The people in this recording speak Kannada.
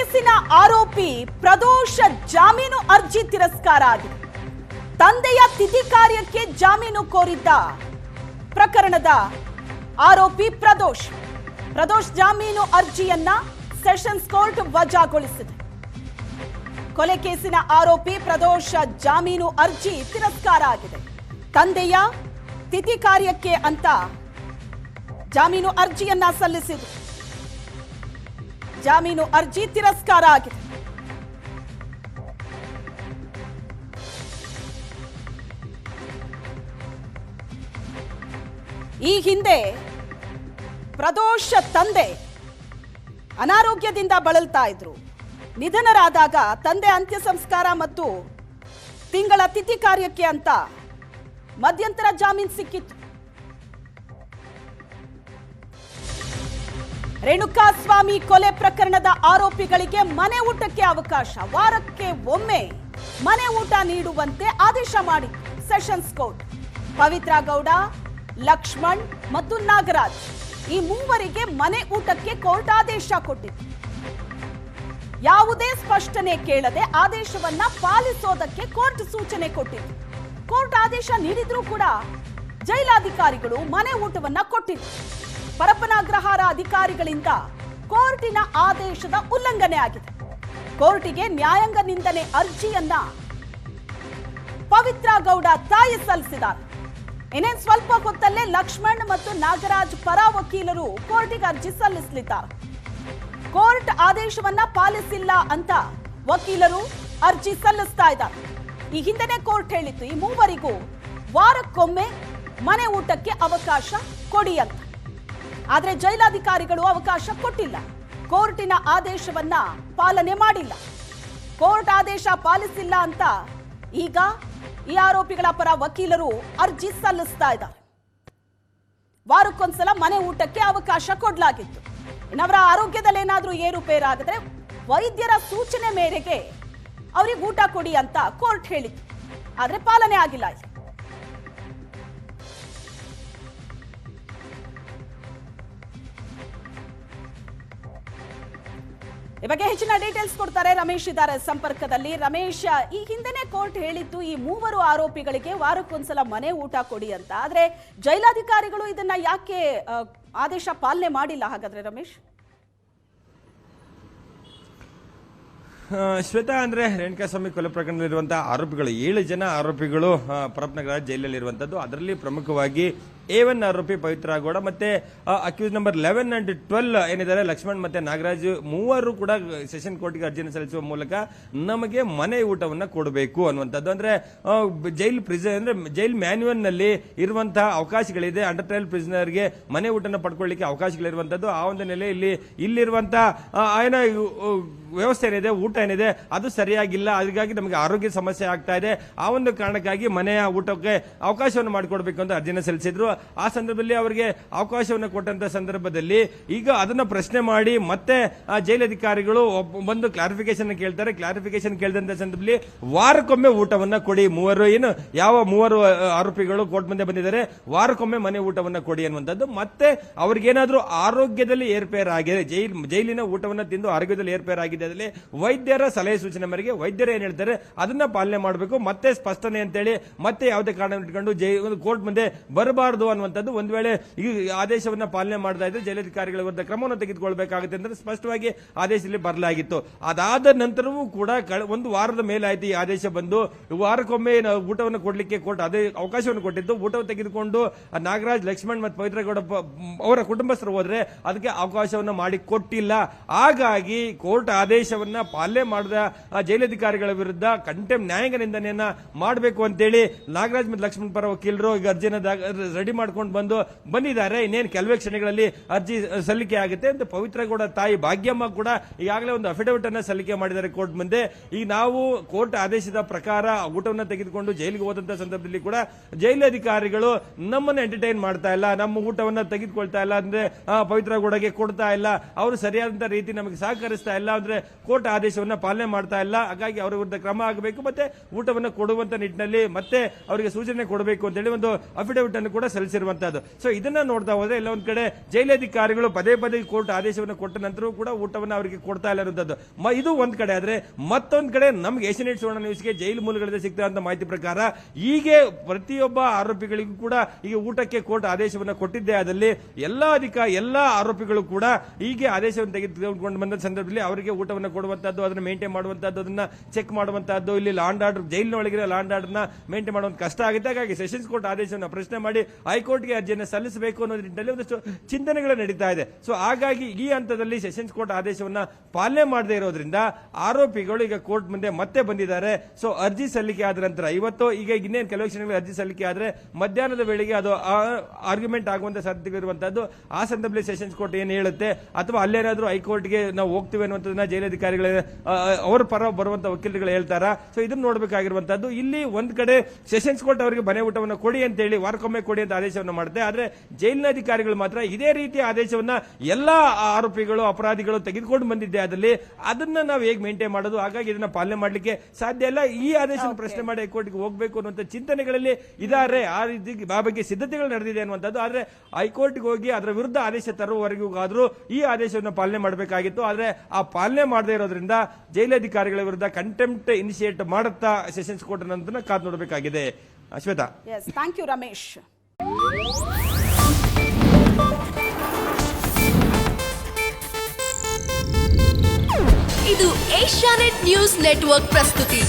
ಕೇಸಿನ ಆರೋಪಿ ಪ್ರದೋಷ್ ಜಾಮೀನು ಅರ್ಜಿ ತಿರಸ್ಕಾರ ಆಗಿದೆ. ತಂದೆಯ ತಿಥಿ ಕಾರ್ಯಕ್ಕೆ ಜಾಮೀನು ಕೋರಿದ್ದ ಪ್ರಕರಣದ ಆರೋಪಿ ಪ್ರದೋಷ್ ಜಾಮೀನು ಅರ್ಜಿಯನ್ನ ಸೆಷನ್ಸ್ ಕೋರ್ಟ್ ವಜಾಗೊಳಿಸಿದೆ. ಕೊಲೆ ಕೇಸಿನ ಆರೋಪಿ ಪ್ರದೋಷ್ ಜಾಮೀನು ಅರ್ಜಿ ತಿರಸ್ಕಾರ ಆಗಿದೆ. ತಂದೆಯ ತಿಥಿ ಕಾರ್ಯಕ್ಕೆ ಅಂತ ಜಾಮೀನು ಅರ್ಜಿಯನ್ನ ಸಲ್ಲಿಸಿದೆ. ಜಾಮೀನು ಅರ್ಜಿ ತಿರಸ್ಕಾರ ಆಗಿದೆ. ಈ ಹಿಂದೆ ಪ್ರದೋಷ್ ತಂದೆ ಅನಾರೋಗ್ಯದಿಂದ ಬಳಲ್ತಾ ಇದ್ರು. ನಿಧನರಾದಾಗ ತಂದೆ ಅಂತ್ಯ ಸಂಸ್ಕಾರ ಮತ್ತು ತಿಂಗಳ ತಿಥಿ ಕಾರ್ಯಕ್ಕೆ ಅಂತ ಮಧ್ಯಂತರ ಜಾಮೀನು ಸಿಕ್ಕಿತ್ತು. ರೇಣುಕಾಸ್ವಾಮಿ ಕೊಲೆ ಪ್ರಕರಣದ ಆರೋಪಿಗಳಿಗೆ ಮನೆ ಊಟಕ್ಕೆ ಅವಕಾಶ, ವಾರಕ್ಕೆ ಒಮ್ಮೆ ಮನೆ ಊಟ ನೀಡುವಂತೆ ಆದೇಶ ಮಾಡಿ ಸೆಷನ್ಸ್ ಕೋರ್ಟ್. ಪವಿತ್ರ ಗೌಡ, ಲಕ್ಷ್ಮಣ್ ಮತ್ತು ನಾಗರಾಜ್ ಈ ಮೂವರಿಗೆ ಮನೆ ಊಟಕ್ಕೆ ಕೋರ್ಟ್ ಆದೇಶ ಕೊಟ್ಟಿತ್ತು. ಯಾವುದೇ ಸ್ಪಷ್ಟನೆ ಕೇಳದೆ ಆದೇಶವನ್ನ ಪಾಲಿಸೋದಕ್ಕೆ ಕೋರ್ಟ್ ಸೂಚನೆ ಕೊಟ್ಟಿತ್ತು. ಕೋರ್ಟ್ ಆದೇಶ ನೀಡಿದ್ರೂ ಕೂಡ ಜೈಲಾಧಿಕಾರಿಗಳು ಮನೆ ಊಟವನ್ನ ಕೊಟ್ಟಿದ್ರು. ಪರಪ್ಪನಾಗ್ರಹಾರ ಅಧಿಕಾರಿಗಳಿಂದ ಕೋರ್ಟಿನ ಆದೇಶದ ಉಲ್ಲಂಘನೆ ಆಗಿದೆ. ಕೋರ್ಟಿಗೆ ನ್ಯಾಯಾಂಗ ನಿಂದನೆ ಅರ್ಜಿಯನ್ನ ಪವಿತ್ರ ಗೌಡ ತಾಯಿ ಸಲ್ಲಿಸಿದ್ದಾರೆ. ಇನ್ನೇನು ಸ್ವಲ್ಪ ಹೊತ್ತಲ್ಲೇ ಲಕ್ಷ್ಮಣ್ ಮತ್ತು ನಾಗರಾಜ್ ಪರ ವಕೀಲರು ಕೋರ್ಟಿಗೆ ಅರ್ಜಿ ಸಲ್ಲಿಸಲಿದ್ದಾರೆ. ಕೋರ್ಟ್ ಆದೇಶವನ್ನ ಪಾಲಿಸಿಲ್ಲ ಅಂತ ವಕೀಲರು ಅರ್ಜಿ ಸಲ್ಲಿಸ್ತಾ ಇದ್ದಾರೆ. ಈ ಹಿಂದೆನೇ ಕೋರ್ಟ್ ಹೇಳಿತ್ತು ಈ ಮೂವರಿಗೂ ವಾರಕ್ಕೊಮ್ಮೆ ಮನೆ ಊಟಕ್ಕೆ ಅವಕಾಶ ಕೊಡಿ ಅಂತ. ಆದ್ರೆ ಜೈಲಾಧಿಕಾರಿಗಳು ಅವಕಾಶ ಕೊಟ್ಟಿಲ್ಲ. ಕೋರ್ಟಿನ ಆದೇಶವನ್ನ ಪಾಲನೆ ಮಾಡಿಲ್ಲ. ಕೋರ್ಟ್ ಆದೇಶ ಪಾಲಿಸಿಲ್ಲ ಅಂತ ಈಗ ಈ ಆರೋಪಿಗಳ ಪರ ವಕೀಲರು ಅರ್ಜಿ ಸಲ್ಲಿಸ್ತಾ ಇದ್ದಾರೆ. ವಾರಕ್ಕೊಂದ್ಸಲ ಮನೆ ಊಟಕ್ಕೆ ಅವಕಾಶ ಕೊಡಲಾಗಿತ್ತು. ಇನ್ನವರ ಆರೋಗ್ಯದಲ್ಲಿ ಏನಾದ್ರೂ ಏರುಪೇರಾಗಿದ್ರೆ ವೈದ್ಯರ ಸೂಚನೆ ಮೇರೆಗೆ ಅವ್ರಿಗೆ ಊಟ ಕೊಡಿ ಅಂತ ಕೋರ್ಟ್ ಹೇಳಿತ್ತು. ಆದ್ರೆ ಪಾಲನೆ ಆಗಿಲ್ಲ. ಈ ಬಗ್ಗೆ ಹೆಚ್ಚಿನ ಡೀಟೇಲ್ಸ್ ಕೊಡ್ತಾರೆ ರಮೇಶ್ ಇದ್ದಾರೆ ಸಂಪರ್ಕದಲ್ಲಿ. ರಮೇಶ್, ಈ ಹಿಂದೆನೆ ಕೋರ್ಟ್ ಹೇಳಿತ್ತು ಈ ಮೂವರು ಆರೋಪಿಗಳಿಗೆ ವಾರಕ್ಕೊಂದ್ಸಲ ಮನೆ ಊಟ ಕೊಡಿ ಅಂತ. ಆದ್ರೆ ಜೈಲಾಧಿಕಾರಿಗಳು ಇದನ್ನ ಯಾಕೆ ಆದೇಶ ಪಾಲನೆ ಮಾಡಿಲ್ಲ ಹಾಗಾದ್ರೆ ರಮೇಶ್? ಶ್ವೇತಾ, ಅಂದ್ರೆ ರೇಣುಕಾಸ್ವಾಮಿ ಕೊಲೆ ಪ್ರಕರಣದಲ್ಲಿರುವಂತಹ ಆರೋಪಿಗಳು 7 ಜನ ಆರೋಪಿಗಳು ಪರಪ್ಪನಗರ ಜೈಲಲ್ಲಿರುವಂತದ್ದು. ಅದರಲ್ಲಿ ಪ್ರಮುಖವಾಗಿ A1 ಆರೋಪಿ ಪವಿತ್ರ ಗೌಡ ಮತ್ತೆ ಅಕ್ಯೂಸ್ ನಂಬರ್ 11 and 12 ಏನಿದ್ದಾರೆ ಲಕ್ಷ್ಮಣ್ ಮತ್ತೆ ನಾಗರಾಜ್ ಮೂವರು ಕೂಡ ಸೆಷನ್ ಕೋರ್ಟ್ಗೆ ಅರ್ಜಿಯನ್ನು ಸಲ್ಲಿಸುವ ಮೂಲಕ ನಮಗೆ ಮನೆ ಊಟವನ್ನ ಕೊಡಬೇಕು ಅನ್ನುವಂಥದ್ದು. ಅಂದ್ರೆ ಜೈಲ್ ಮ್ಯಾನ್ಯುವಲ್ ನಲ್ಲಿ ಇರುವಂತಹ ಅವಕಾಶಗಳಿದೆ. ಅಂಡರ್ ಟ್ರಯಲ್ ಪ್ರಿಸನರ್ಗೆ ಮನೆ ಊಟನ ಪಡ್ಕೊಳ್ಳಿಕ್ಕೆ ಅವಕಾಶಗಳಿರುವಂತದ್ದು. ಆ ಒಂದು ನೆಲೆಯಲ್ಲಿ ಇಲ್ಲಿರುವಂತಹ ಏನೋ ವ್ಯವಸ್ಥೆ ಏನಿದೆ, ಊಟ ಏನಿದೆ ಅದು ಸರಿಯಾಗಿಲ್ಲ. ಹಾಗಾಗಿ ನಮಗೆ ಆರೋಗ್ಯ ಸಮಸ್ಯೆ ಆಗ್ತಾ ಇದೆ. ಆ ಒಂದು ಕಾರಣಕ್ಕಾಗಿ ಮನೆಯ ಊಟಕ್ಕೆ ಅವಕಾಶವನ್ನು ಮಾಡಿಕೊಡ್ಬೇಕು ಅಂತ ಅರ್ಜಿನ ಸಲ್ಲಿಸಿದ್ರು. ಆ ಸಂದರ್ಭದಲ್ಲಿ ಅವರಿಗೆ ಅವಕಾಶವನ್ನು ಕೊಟ್ಟಂತ ಸಂದರ್ಭದಲ್ಲಿ ಈಗ ಅದನ್ನ ಪ್ರಶ್ನೆ ಮಾಡಿ ಮತ್ತೆ ಜೈಲಧಿಕಾರಿಗಳು ಒಂದು ಕ್ಲಾರಿಫಿಕೇಶನ್ ಕೇಳ್ತಾರೆ. ಕ್ಲಾರಿಫಿಕೇಶನ್ ಕೇಳಿದಂತ ಸಂದರ್ಭದಲ್ಲಿ ವಾರಕ್ಕೊಮ್ಮೆ ಊಟವನ್ನ ಕೊಡಿ, ಯಾವ ಮೂವರು ಆರೋಪಿಗಳು ಕೋರ್ಟ್ ಮುಂದೆ ಬಂದಿದ್ದಾರೆ, ವಾರಕ್ಕೊಮ್ಮೆ ಮನೆ ಊಟವನ್ನ ಕೊಡಿ ಅನ್ನುವಂಥದ್ದು. ಮತ್ತೆ ಅವ್ರಿಗೇನಾದ್ರೂ ಆರೋಗ್ಯದಲ್ಲಿ ಏರ್ಪೇರಾಗಿದೆ, ಜೈಲಿನ ಊಟವನ್ನ ತಿಂದು ಆರೋಗ್ಯದಲ್ಲಿ ಏರ್ಪೇರಾಗಿದೆ, ಅದರಲ್ಲಿ ವೈದ್ಯರ ಸಲಹೆ ಸೂಚನೆ ಮೇರೆಗೆ ವೈದ್ಯರು ಏನ್ ಹೇಳ್ತಾರೆ ಅದನ್ನ ಪಾಲನೆ ಮಾಡಬೇಕು. ಮತ್ತೆ ಸ್ಪಷ್ಟನೆ ಅಂತೇಳಿ ಮತ್ತೆ ಯಾವುದೇ ಕಾರಣ ಇಟ್ಕೊಂಡು ಕೋರ್ಟ್ ಮುಂದೆ ಬರಬಾರದು ಅನ್ನುವಂಥದ್ದು. ಒಂದು ವೇಳೆ ಈ ಆದೇಶವನ್ನ ಪಾಲನೆ ಮಾಡ್ತಾ ಇದ್ರೆ ಜೈಲಧಿಕಾರಿಗಳ ವಿರುದ್ಧ ಕ್ರಮವನ್ನು ತೆಗೆದುಕೊಳ್ಬೇಕಾಗುತ್ತೆ ಅಂತ ಸ್ಪಷ್ಟವಾಗಿ ಆದೇಶದಲ್ಲಿ ಬರಲಾಗಿತ್ತು. ಅದಾದ ನಂತರವೂ ಕೂಡ ಒಂದು ವಾರದ ಮೇಲಾಯ್ತು ಈ ಆದೇಶ ಬಂದು. ವಾರಕ್ಕೊಮ್ಮೆ ಊಟವನ್ನು ಕೊಡ್ಲಿಕ್ಕೆ ಕೋರ್ಟ್ ಅದೇ ಅವಕಾಶವನ್ನು ಕೊಟ್ಟಿದ್ದು. ಊಟವನ್ನು ತೆಗೆದುಕೊಂಡು ನಾಗರಾಜ್, ಲಕ್ಷ್ಮಣ್ ಮತ್ತು ಪವಿತ್ರ ಗೌಡ ಅವರ ಕುಟುಂಬಸ್ಥರು ಹೋದ್ರೆ ಅದಕ್ಕೆ ಅವಕಾಶವನ್ನು ಮಾಡಿ ಕೊಟ್ಟಿಲ್ಲ. ಹಾಗಾಗಿ ಕೋರ್ಟ್ ಆದೇಶವನ್ನ ಪಾಲನೆ ಮಾಡದ ಜೈಲಧಿಕಾರಿಗಳ ವಿರುದ್ಧ ನ್ಯಾಯಾಂಗ ನಿಂದನೆಯನ್ನ ಮಾಡಬೇಕು ಅಂತೇಳಿ ನಾಗರಾಜ್ ಮತ್ತು ಲಕ್ಷ್ಮಣ್ ಪರ ವಕೀಲರು ಈಗ ಅರ್ಜಿನ ರೆಡಿ ಮಾಡ್ಕೊಂಡು ಬಂದಿದ್ದಾರೆ. ಇನ್ನೇನು ಕೆಲವೇ ಕ್ಷಣಗಳಲ್ಲಿ ಅರ್ಜಿ ಸಲ್ಲಿಕೆ ಆಗುತ್ತೆ ಅಂತ ಪವಿತ್ರ ಗೌಡ ತಾಯಿ ಭಾಗ್ಯಮ್ಮ ಕೂಡ ಈಗಾಗಲೇ ಒಂದು ಅಫಿಡವಿಟ್ ಅನ್ನ ಸಲ್ಲಿಕೆ ಮಾಡಿದ್ದಾರೆ ಕೋರ್ಟ್ ಮುಂದೆ. ಈಗ ನಾವು ಕೋರ್ಟ್ ಆದೇಶದ ಪ್ರಕಾರ ಊಟವನ್ನು ತೆಗೆದುಕೊಂಡು ಜೈಲಿಗೆ ಹೋದಂತ ಸಂದರ್ಭದಲ್ಲಿ ಕೂಡ ಜೈಲಧಿಕಾರಿಗಳು ನಮ್ಮನ್ನು ಎಂಟರ್ಟೈನ್ ಮಾಡ್ತಾ ಇಲ್ಲ, ನಮ್ಮ ಊಟವನ್ನ ತೆಗೆದುಕೊಳ್ತಾ ಇಲ್ಲ, ಅಂದ್ರೆ ಪವಿತ್ರ ಗೌಡಗೆ ಕೊಡ್ತಾ ಇಲ್ಲ, ಅವರು ಸರಿಯಾದಂತ ರೀತಿ ನಮಗೆ ಸಹಕರಿಸ್ತಾ ಇಲ್ಲ, ಅಂದ್ರೆ ಕೋರ್ಟ್ ಆದೇಶವನ್ನ ಪಾಲನೆ ಮಾಡ್ತಾ ಇಲ್ಲ. ಹಾಗಾಗಿ ಅವರ ವಿರುದ್ಧ ಕ್ರಮ ಆಗಬೇಕು, ಮತ್ತೆ ಊಟವನ್ನು ಕೊಡುವಂತ ನಿಟ್ಟಿನಲ್ಲಿ ಮತ್ತೆ ಅವರಿಗೆ ಸೂಚನೆ ಕೊಡಬೇಕು ಅಂತ ಹೇಳಿ ಒಂದು ಅಫಿಡವಿಟ್ ಅನ್ನು ಕೂಡ ಸಲ್ಲಿಸಿರುವಂತಹದ್ದು. ಸೊ ಇದನ್ನ ನೋಡ್ತಾ ಹೋದ್ರೆ ಎಲ್ಲ ಒಂದ್ ಕಡೆ ಜೈಲಧಿಕಾರಿಗಳು ಪದೇ ಪದೇ ಕೋರ್ಟ್ ಆದೇಶವನ್ನು ಕೊಟ್ಟ ನಂತರ ಕೂಡ ಊಟವನ್ನು ಅವರಿಗೆ ಕೊಡ್ತಾ ಇಲ್ಲ ಅನ್ನೋದು ಇದು ಒಂದ್ ಕಡೆ. ಆದ್ರೆ ಮತ್ತೊಂದ್ ಕಡೆ ನಮ್ಗೆ ಏಷ್ಯಾನೆಟ್ ಸುವರ್ಣ ನ್ಯೂಸ್ಗೆ ಜೈಲು ಮೂಲಗಳಿಂದ ಸಿಗ್ತಾ ಮಾಹಿತಿ ಪ್ರಕಾರ ಹೀಗೆ ಪ್ರತಿಯೊಬ್ಬ ಆರೋಪಿಗಳಿಗೂ ಕೂಡ ಈಗ ಊಟಕ್ಕೆ ಕೋರ್ಟ್ ಆದೇಶವನ್ನು ಕೊಟ್ಟಿದ್ದೇ ಆದಲ್ಲಿ ಎಲ್ಲಾ ಆರೋಪಿಗಳು ಕೂಡ ಹೀಗೆ ಆದೇಶವನ್ನು ತೆಗೆದುಕೊಂಡು ಬಂದ ಸಂದರ್ಭದಲ್ಲಿ ಅವರಿಗೆ ಊಟವನ್ನು ಕೊಡುವಂತದ್ದು, ಅದನ್ನ ಮೇಂಟೈನ್ ಮಾಡುವಂತದ್ದು, ಅದನ್ನ ಚೆಕ್ ಮಾಡುವಂತದ್ದು, ಇಲ್ಲಿ ಲಾಂಡ್ ಆರ್ಡರ್ ಜೈಲಿನೊಳಗಿರೋ ಲಾಂಡ್ ಆರ್ಡರ್ ನ ಮೇಂಟೈನ್ ಮಾಡುವಂತ ಕಷ್ಟ ಆಗುತ್ತೆ. ಹಾಗಾಗಿ ಸೆಷನ್ಸ್ ಕೋರ್ಟ್ ಆದೇಶವನ್ನು ಪ್ರಶ್ನೆ ಮಾಡಿ ಹೈಕೋರ್ಟ್ಗೆ ಅರ್ಜಿಯನ್ನು ಸಲ್ಲಿಸಬೇಕು ಅನ್ನೋ ನಿಟ್ಟಿನಲ್ಲಿ ಒಂದಷ್ಟು ಚಿಂತನೆಗಳು ನಡೀತಾ ಇದೆ. ಸೊ ಹಾಗಾಗಿ ಈ ಹಂತದಲ್ಲಿ ಸೆಷನ್ಸ್ ಕೋರ್ಟ್ ಆದೇಶವನ್ನ ಪಾಲನೆ ಮಾಡದೇ ಇರೋದ್ರಿಂದ ಆರೋಪಿಗಳು ಈಗ ಕೋರ್ಟ್ ಮುಂದೆ ಮತ್ತೆ ಬಂದಿದ್ದಾರೆ. ಸೊ ಅರ್ಜಿ ಸಲ್ಲಿಕೆ ಆದ ನಂತರ ಇವತ್ತು ಈಗ ಇನ್ನೇನು ಕೆಲವು ಕ್ಷಣಗಳಲ್ಲಿ ಅರ್ಜಿ ಸಲ್ಲಿಕೆ ಆದ್ರೆ ಮಧ್ಯಾಹ್ನದ ವೇಳೆಗೆ ಅದು ಆರ್ಗ್ಯುಮೆಂಟ್ ಆಗುವಂತ ಸಾಧ್ಯತೆ ಇರುವಂತದ್ದು. ಆ ಸಂದರ್ಭದಲ್ಲಿ ಸೆಷನ್ಸ್ ಕೋರ್ಟ್ ಏನ್ ಹೇಳುತ್ತೆ ಅಥವಾ ಅಲ್ಲೇನಾದ್ರೂ ಹೈಕೋರ್ಟ್ಗೆ ನಾವು ಹೋಗ್ತೀವಿ ಅನ್ನುವಂಥದ್ದನ್ನ ಜೈಲಧಿಕಾರಿಗಳ ಅವರ ಪರ ಬರುವಂತ ವಕೀಲರುಗಳು ಹೇಳ್ತಾರ. ಸೊ ಇದನ್ನ ನೋಡಬೇಕಾಗಿರುವಂತದ್ದು. ಇಲ್ಲಿ ಒಂದ್ ಕಡೆ ಸೆಷನ್ಸ್ ಕೋರ್ಟ್ ಅವರಿಗೆ ಮನೆ ಊಟವನ್ನು ಕೊಡಿ ಅಂತ ಹೇಳಿ ವಾರಕ್ಕೊಮ್ಮೆ ಕೊಡಿ ಅಂತ ಆದೇಶವನ್ನು ಮಾಡುತ್ತೆ. ಆದ್ರೆ ಜೈಲಿನ ಅಧಿಕಾರಿಗಳು ಮಾತ್ರ ಇದೇ ರೀತಿಯ ಆದೇಶವನ್ನ ಎಲ್ಲಾ ಆರೋಪಿಗಳು ಅಪರಾಧಿಗಳು ತೆಗೆದುಕೊಂಡು ಬಂದಿದ್ದೆ ಆದಲ್ಲಿ ಅದನ್ನ ನಾವು ಹೇಗೆ ಮೇಂಟೈನ್ ಮಾಡೋದು? ಹಾಗಾಗಿ ಇದನ್ನ ಪಾಲನೆ ಮಾಡಲಿಕ್ಕೆ ಸಾಧ್ಯ ಇಲ್ಲ. ಈ ಆದೇಶ ಪ್ರಶ್ನೆ ಮಾಡಿ ಹೈಕೋರ್ಟ್ಗೆ ಹೋಗಬೇಕು ಅನ್ನುವಂಥ ಚಿಂತನೆಗಳಲ್ಲಿ ಇದಾರೆ. ಆ ಬಗ್ಗೆ ಸಿದ್ಧತೆಗಳು ನಡೆದಿದೆ ಅನ್ನುವಂಥದ್ದು. ಆದ್ರೆ ಹೈಕೋರ್ಟ್ಗೆ ಹೋಗಿ ಅದರ ವಿರುದ್ಧ ಆದೇಶ ತರುವವರೆಗೂ ಆದ್ರೂ ಈ ಆದೇಶವನ್ನು ಪಾಲನೆ ಮಾಡಬೇಕಾಗಿತ್ತು. ಆದ್ರೆ ಆ ಪಾಲನೆ ಮಾಡದೇ ಇರೋದ್ರಿಂದ ಜೈಲಧಿಕಾರಿಗಳ ವಿರುದ್ಧ ಕಂಟೆಂಪ್ಟ್ ಇನಿಷಿಯೇಟ್ ಮಾಡುತ್ತಾ ಸೆಷನ್ಸ್ ಕೋರ್ಟ್ ಅನ್ನೋದನ್ನ ಕಾದು ನೋಡಬೇಕಾಗಿದೆ. Shweta, thank you Ramesh. ಇದು ಏಷ್ಯಾನೆಟ್ ನ್ಯೂಸ್ ನೆಟ್ವರ್ಕ್ ಪ್ರಸ್ತುತಿ.